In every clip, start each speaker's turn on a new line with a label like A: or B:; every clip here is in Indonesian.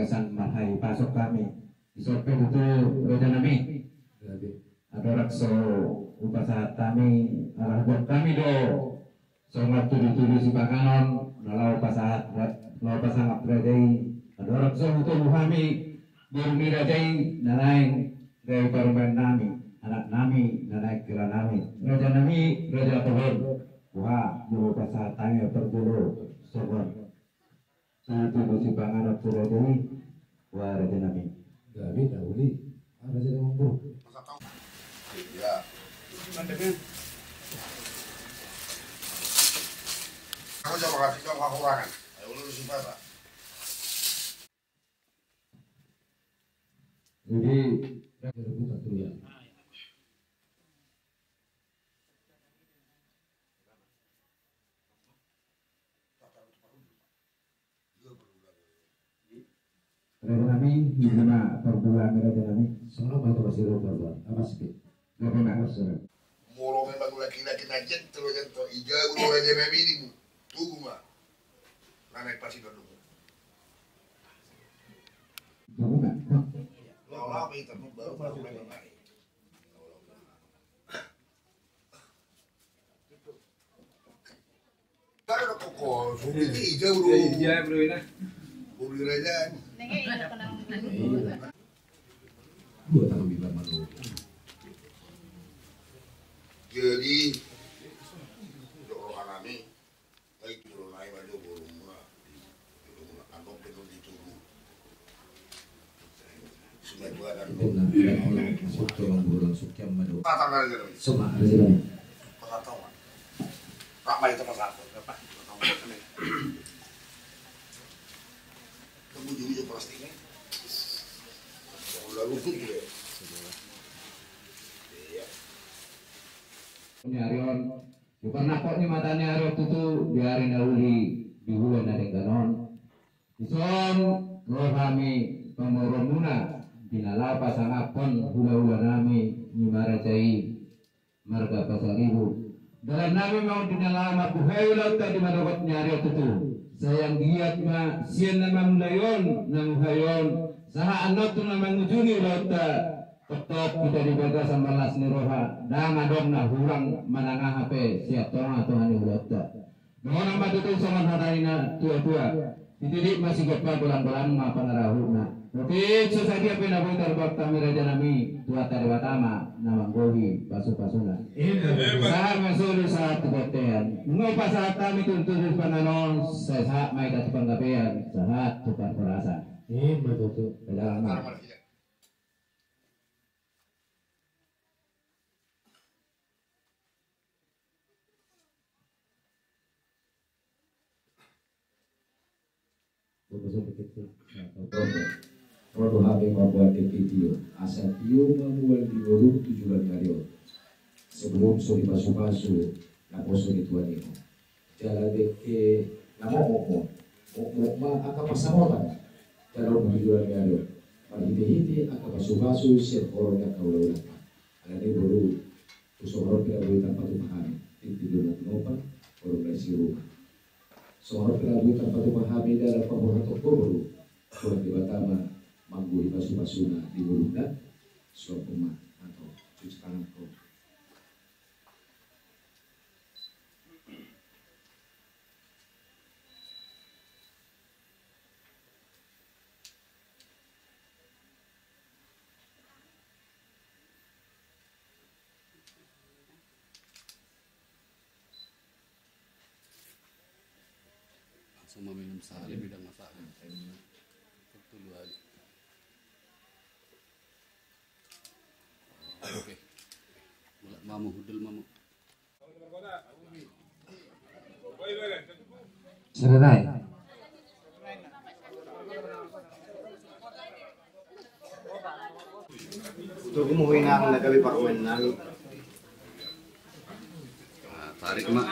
A: Pembebasan Marhai pasok kami isopin itu rejanami ada rakso upasahat kami arah buat kami do sangat tuduh si pakanon nalau pasahat nalau pasangat redai ada rakso itu kami burmi redai nanaing dari permen nami anak nami nanaik kira nami rejanami reja pohon wah dulu pasahat kami perjulu sobat tuduh si pakanon redai wah rejanami
B: Gabi dahuli ada jadi ngomong.
C: Ya. Aku coba kasih tahu kekurangan. Ayo lu simpan Pak.
A: Jadi
B: Rebutan dulu ya.
A: Raja Nami gimana perbulan Raja Nami?
B: Soalnya itu masih perbulan. Apa sih?
A: Berapa mas?
C: Molo memang laki-laki najen terus yang to ija ulo raja Nami ini bu. Tunggu mah. Naik pasti dulu.
A: Berapa nggak?
C: Lama itu baru mulai naik. Kalau kok sudah ija bro.
A: Iya bro ini.
C: Bulu raja.
B: Dua tangan bibar malu.
C: Jadi orang kami baik turun naik baju belum anggap belum ditunggu. Sudah dua dan
B: Benar. Masuk tolong burung sukiam madu.
C: kata aja nih.
B: Semua ada sih bang.
C: Pasal tahu kan? Ramai itu pasal tahu. Kamu juga pastinya. Lalu tuh ya.
A: Ini Arion, bukan nakok nih matanya Arion itu biarin dahuli di bulan dari kanon. Ison roh kami pemoromuna dinala pasangapon hula-hula nami nimaracai marga pasal ibu. Dalam nami mau dinala mabuhay laut tadi madawat nyari itu. Sayang giat ma sian nama mulayon nang hayon saha anot tu nama ngujuni laut tetap kita dibaga sama las niroha dah ngadom na hurang manangah HP siap tong atau hani laut mohon nama tutu sama hadaina tua-tua ditidik masih gepa bulan-bulan ma panarahu na oke susah apa na boy tarbak kami raja nami tua tariwatama nama gohi pasu-pasuna saha masuk saat kebetean mau pasahat kami tuntut pananon sahat mai kat panggapean sahat tukar perasaan
B: Betul.
A: dalam
B: Rodo habe membuat video, asal Tio membuat di volume 7 hari sebelum suri pasu-pasu, namo suri tuan ini. Jalan ke namo ma aka pasamotan, jalan 7 hari. Pahiti aka pasu-pasu siap orang yang kau lakukan. Ada ni baru usaha kita boleh tanpa tuhan, tidak nopa orang nasi rumah. Seorang kerabu tanpa memahami dalam pembuatan baru, orang di Batama mangguhi pasu-pasuna di Burunda, suap umat atau cuci tangan kau.
D: Semua minum sehari bidang masalah. Betul lagi. Oke. Mulai mamu hudul mamu.
B: Serenai.
E: Ito kumuhin na ako nagabi pa kumain namin.
D: Tarik mak.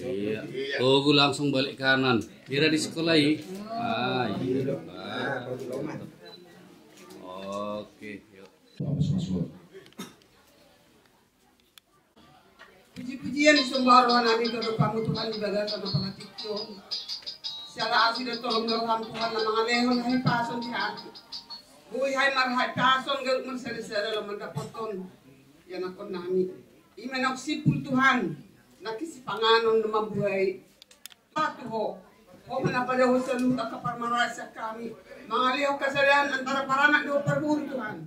D: Iya. Tunggu langsung balik kanan. Kira di sekolah ya? Ah iya. Oke. Yuk.
B: Mas.
F: Puji-pujian disembah roh nabi kerupamu Tuhan ibadah sama pelatikyo. Siala asih dan tolong roham Tuhan na mga lehon hai pason di hati. Buhay hai marhay pason garuk marsari-sari laman kapoton. Yan ako nami. Iman ako sipul Tuhan. Nakisipanganon na mabuhay. Patuho. O manapalaho sa luta kaparmaray sa kami. Mga leho kasalahan antara paranak do parburi Tuhan.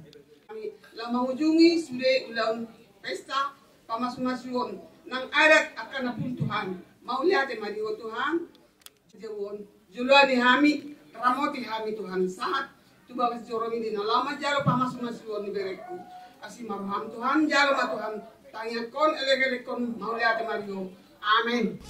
F: Kami lamang ujungi sude ulaun pesta pamasmasyon ng adat akan napun Tuhan. Mauliate madiho Tuhan. Jawon julani hami ramoti hami Tuhan saat tuba joromi dina lama jalo pamasmasyon ni bereku. Asi maruham Tuhan jalo ma Tuhan. Tanya kon elek-elek kon mauliate madiho. Amin.